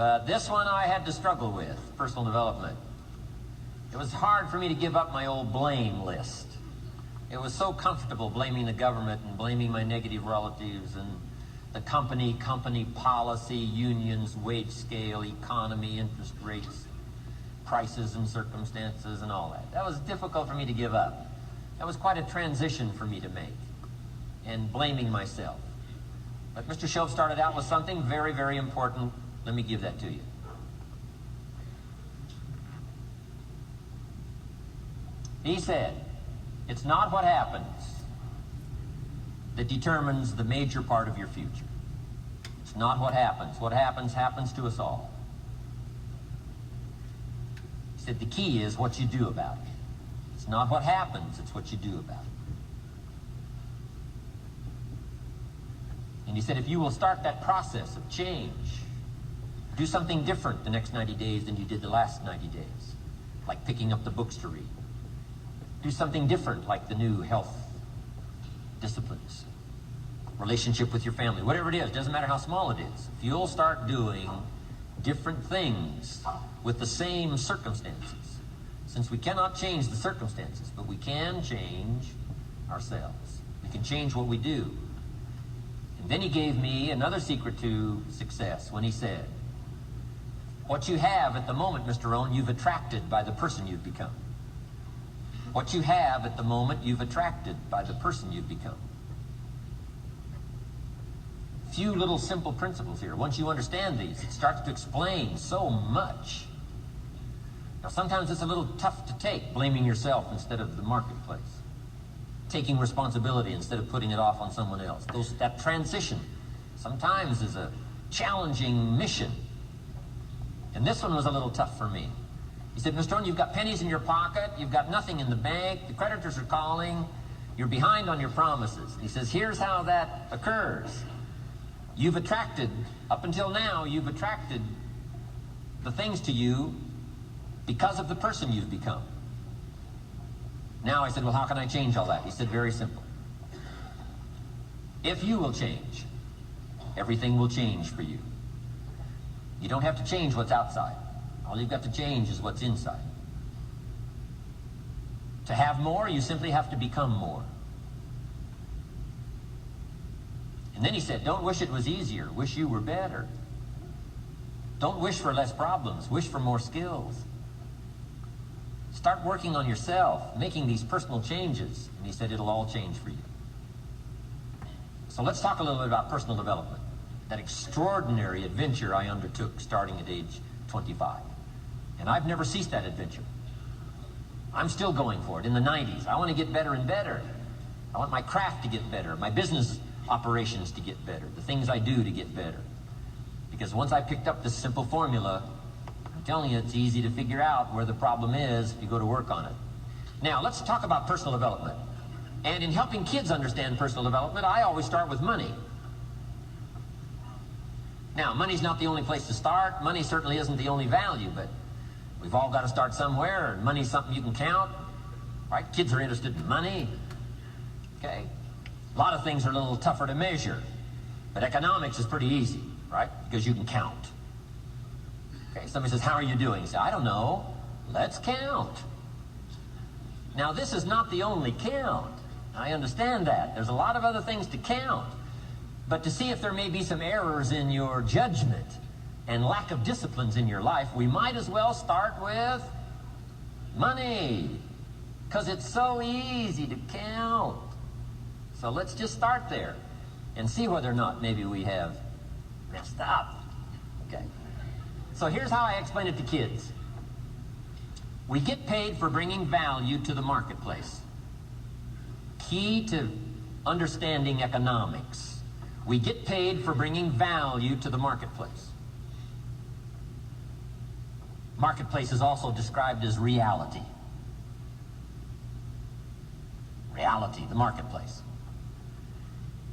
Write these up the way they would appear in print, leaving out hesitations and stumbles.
But this one I had to struggle with, personal development. It was hard for me to give up my old blame list. It was so comfortable blaming the government and blaming my negative relatives and the company policy, unions, wage scale, economy, interest rates, prices and circumstances and all that. That was difficult for me to give up. That was quite a transition for me to make, and blaming myself. But Mr. Shove started out with something very, very important. Let me give that to you. He said, it's not what happens that determines the major part of your future. It's not what happens. What happens, happens to us all. He said, the key is what you do about it. It's not what happens, it's what you do about it. And he said, if you will start that process of change, do something different the next 90 days than you did the last 90 days, like picking up the books to read. Do something different, like the new health disciplines, relationship with your family, whatever it is, doesn't matter how small it is. If you'll start doing different things with the same circumstances, since we cannot change the circumstances, but we can change ourselves. We can change what we do. And then he gave me another secret to success when he said, what you have at the moment, Mr. Rohn, you've attracted by the person you've become. What you have at the moment, you've attracted by the person you've become. Few little simple principles here. Once you understand these, it starts to explain so much. Now, sometimes it's a little tough to take, blaming yourself instead of the marketplace, taking responsibility instead of putting it off on someone else. That transition sometimes is a challenging mission. And this one was a little tough for me. He said, Mr. Rohn, you've got pennies in your pocket, you've got nothing in the bank, the creditors are calling, you're behind on your promises. He says, here's how that occurs. You've attracted, up until now, you've attracted the things to you because of the person you've become. Now I said, well, how can I change all that? He said, very simple. If you will change, everything will change for you. You don't have to change what's outside. All you've got to change is what's inside. To have more, you simply have to become more. And then he said, don't wish it was easier, wish you were better. Don't wish for less problems, wish for more skills. Start working on yourself, making these personal changes. And he said, it'll all change for you. So let's talk a little bit about personal development. That extraordinary adventure I undertook starting at age 25. And I've never ceased that adventure. I'm still going for it in the 90s. I want to get better and better. I want my craft to get better, my business operations to get better, the things I do to get better. Because once I picked up this simple formula, I'm telling you, it's easy to figure out where the problem is if you go to work on it. Now, let's talk about personal development. And in helping kids understand personal development, I always start with money. Now, money's not the only place to start. Money certainly isn't the only value, but we've all got to start somewhere, and money's something you can count, right? Kids are interested in money, okay? A lot of things are a little tougher to measure, but economics is pretty easy, right? Because you can count. Okay, somebody says, how are you doing? You say, I don't know. Let's count. Now, this is not the only count. I understand that. There's a lot of other things to count. But to see if there may be some errors in your judgment and lack of disciplines in your life, we might as well start with money, because it's so easy to count. So let's just start there and see whether or not maybe we have messed up. Okay. So here's how I explain it to kids. We get paid for bringing value to the marketplace. Key to understanding economics. We get paid for bringing value to the marketplace. Marketplace is also described as reality. Reality, the marketplace.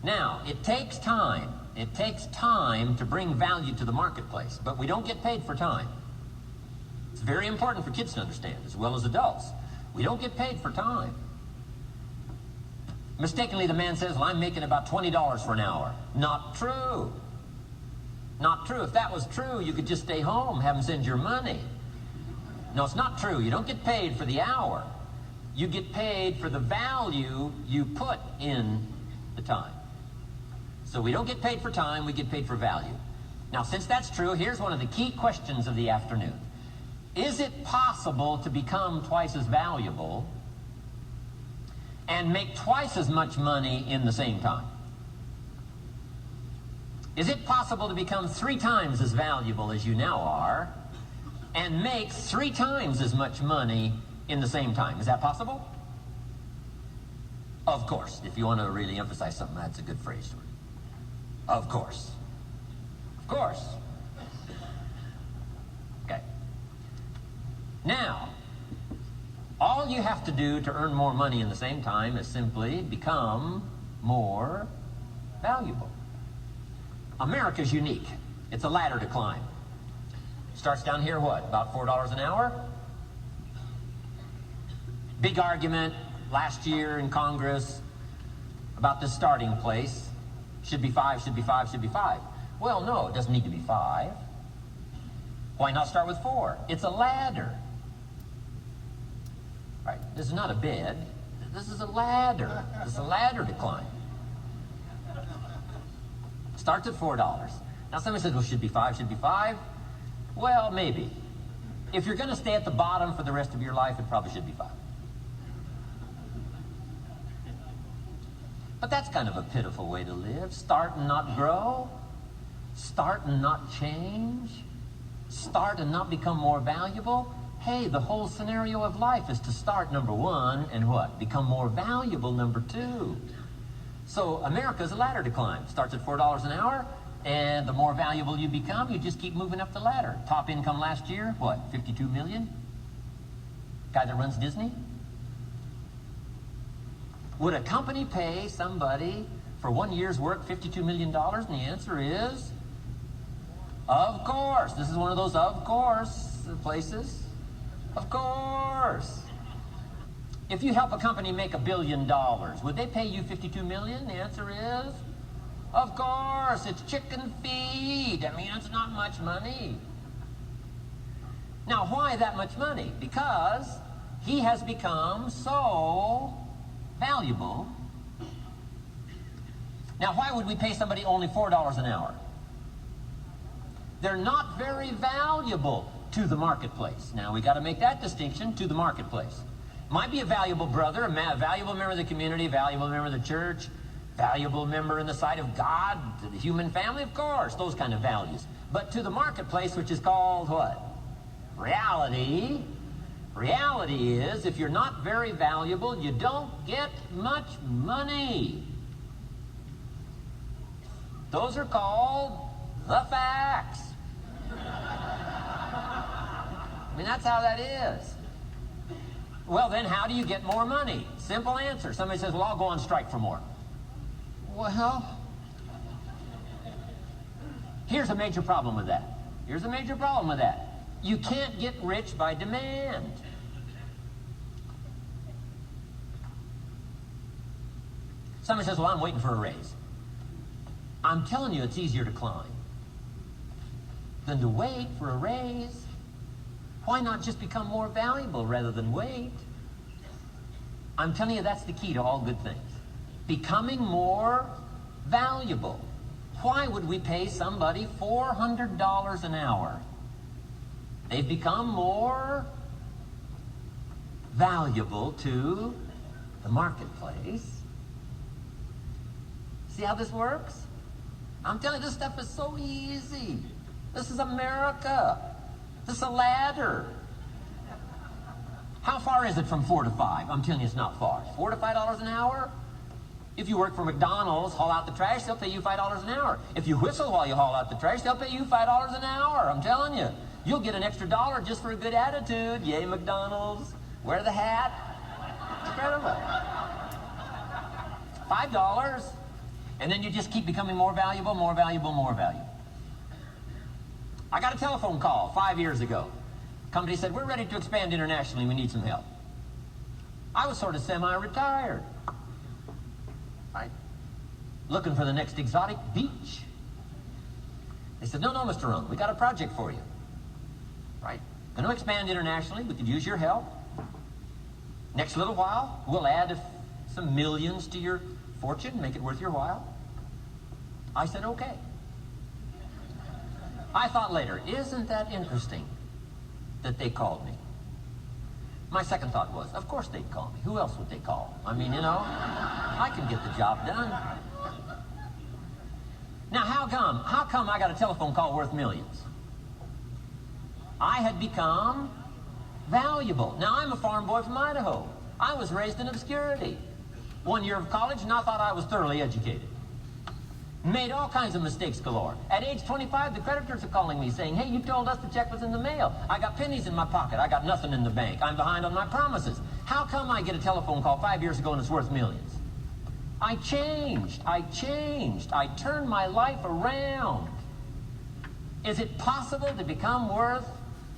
Now, it takes time. It takes time to bring value to the marketplace, but we don't get paid for time. It's very important for kids to understand, as well as adults. We don't get paid for time. Mistakenly, the man says, well, I'm making about $20 for an hour. Not true. Not true. If that was true, you could just stay home, have them send your money. No, it's not true. You don't get paid for the hour. You get paid for the value you put in the time. So we don't get paid for time, we get paid for value. Now, since that's true, here's one of the key questions of the afternoon. Is it possible to become twice as valuable and make twice as much money in the same time? Is it possible to become 3 times as valuable as you now are and make 3 times as much money in the same time? Is that possible? Of course. If you want to really emphasize something, that's a good phrase for it. Of course. Of course. Okay. Now, all you have to do to earn more money in the same time is simply become more valuable. America's unique. It's a ladder to climb. Starts down here, what, about $4 an hour? Big argument last year in Congress about the starting place. Should be 5, should be 5, should be 5. Well, no, it doesn't need to be 5. Why not start with 4? It's a ladder. Right? This is not a bed. This is a ladder. This is a ladder to climb. Starts at $4. Now somebody says, well, should be 5, should be 5. Well, maybe. If you're going to stay at the bottom for the rest of your life, it probably should be 5. But that's kind of a pitiful way to live. Start and not grow. Start and not change. Start and not become more valuable. Hey, the whole scenario of life is to start, number 1, and what? Become more valuable, number 2. So America's a ladder to climb. Starts at $4 an hour, and the more valuable you become, you just keep moving up the ladder. Top income last year, what, 52 million? Guy that runs Disney? Would a company pay somebody for 1 year's work $52 million? And the answer is, of course. This is one of those of course places. Of course. If you help a company make $1 billion, would they pay you $52 million? The answer is, of course. It's chicken feed. I mean, it's not much money. Now, why that much money? Because he has become so valuable. Now, why would we pay somebody only $4 an hour? They're not very valuable to the marketplace. Now, we got to make that distinction, to the marketplace. Might be a valuable brother, a valuable member of the community, a valuable member of the church, valuable member in the sight of God, to the human family, of course, those kind of values. But to the marketplace, which is called what? Reality. Reality is, if you're not very valuable, you don't get much money. Those are called the facts. I mean, that's how that is. Well, then, how do you get more money? Simple answer. Somebody says, well, I'll go on strike for more. Well, here's a major problem with that. Here's a major problem with that. You can't get rich by demand. Somebody says, well, I'm waiting for a raise. I'm telling you, it's easier to climb than to wait for a raise. Why not just become more valuable rather than wait? I'm telling you, that's the key to all good things. Becoming more valuable. Why would we pay somebody $400 an hour? They've become more valuable to the marketplace. See how this works? I'm telling you, this stuff is so easy. This is America. This is a ladder. How far is it from 4 to 5? I'm telling you, it's not far. $4 to $5 an hour? If you work for McDonald's, haul out the trash, they'll pay you $5 an hour. If you whistle while you haul out the trash, they'll pay you $5 an hour. I'm telling you. You'll get an extra $1 just for a good attitude. Yay, McDonald's. Wear the hat. It's incredible. $5. And then you just keep becoming more valuable, more valuable, more valuable. I got a telephone call 5 years ago. Company said, we're ready to expand internationally. We need some help. I was sort of semi-retired. Right? Looking for the next exotic beach. They said, no, Mr. Rohn, we got a project for you. Right? Going to expand internationally. We could use your help. Next little while, we'll add some millions to your fortune, make it worth your while. I said, okay. I thought later, isn't that interesting that they called me? My second thought was, of course they'd call me. Who else would they call? I mean, I can get the job done. Now, how come I got a telephone call worth millions? I had become valuable. Now, I'm a farm boy from Idaho. I was raised in obscurity. 1 year of college, and I thought I was thoroughly educated. Made all kinds of mistakes galore. At age 25, the creditors are calling me saying, hey, you told us the check was in the mail. I got pennies in my pocket. I got nothing in the bank. I'm behind on my promises. How come I get a telephone call 5 years ago and it's worth millions? I changed. I turned my life around. Is it possible to become worth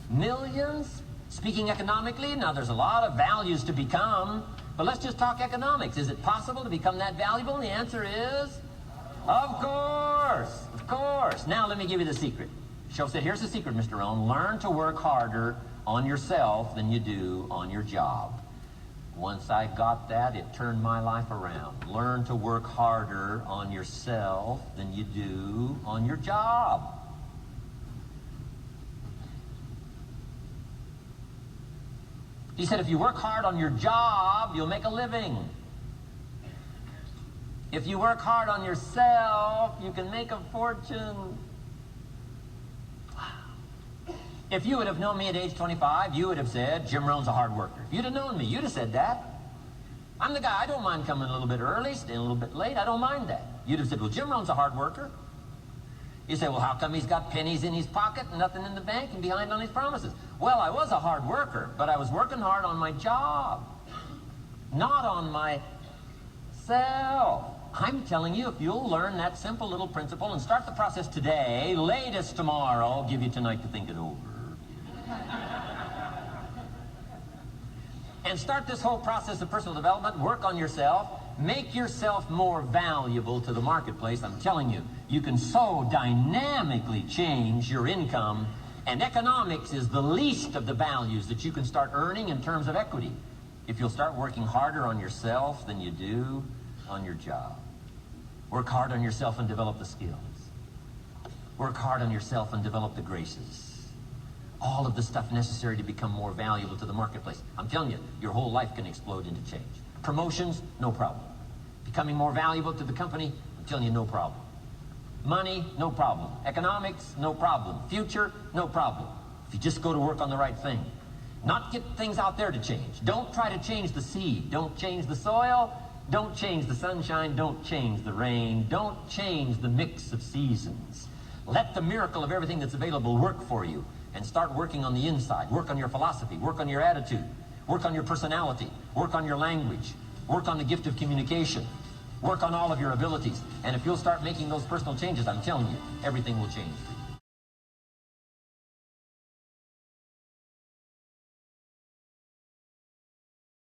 millions? Speaking economically, now there's a lot of values to become, but let's just talk economics. Is it possible to become that valuable? And the answer is, of course. Now let me give you the secret. Show said, here's the secret, Mr. Rohn. Learn to work harder on yourself than you do on your job. Once I got that, it turned my life around. Learn to work harder on yourself than you do on your job. He said, if you work hard on your job, you'll make a living. If you work hard on yourself, you can make a fortune. Wow. If you would have known me at age 25, you would have said, Jim Rohn's a hard worker. If you'd have known me, you'd have said that. I'm the guy, I don't mind coming a little bit early, staying a little bit late, I don't mind that. You'd have said, well, Jim Rohn's a hard worker. You say, well, how come he's got pennies in his pocket and nothing in the bank and behind on his promises? Well, I was a hard worker, but I was working hard on my job, not on myself. I'm telling you, if you'll learn that simple little principle and start the process today, latest tomorrow, I'll give you tonight to think it over. And start this whole process of personal development, work on yourself, make yourself more valuable to the marketplace. I'm telling you, you can so dynamically change your income, and economics is the least of the values that you can start earning in terms of equity if you'll start working harder on yourself than you do on your job. Work hard on yourself and develop the skills. Work hard on yourself and develop the graces. All of the stuff necessary to become more valuable to the marketplace. I'm telling you, your whole life can explode into change. Promotions, no problem. Becoming more valuable to the company, I'm telling you, no problem. Money, no problem. Economics, no problem. Future, no problem. If you just go to work on the right thing. Not get things out there to change. Don't try to change the seed. Don't change the soil. Don't change the sunshine. Don't change the rain. Don't change the mix of seasons. Let the miracle of everything that's available work for you, and start working on the inside. Work on your philosophy. Work on your attitude. Work on your personality. Work on your language. Work on the gift of communication. Work on all of your abilities. And if you'll start making those personal changes, I'm telling you, everything will change for you.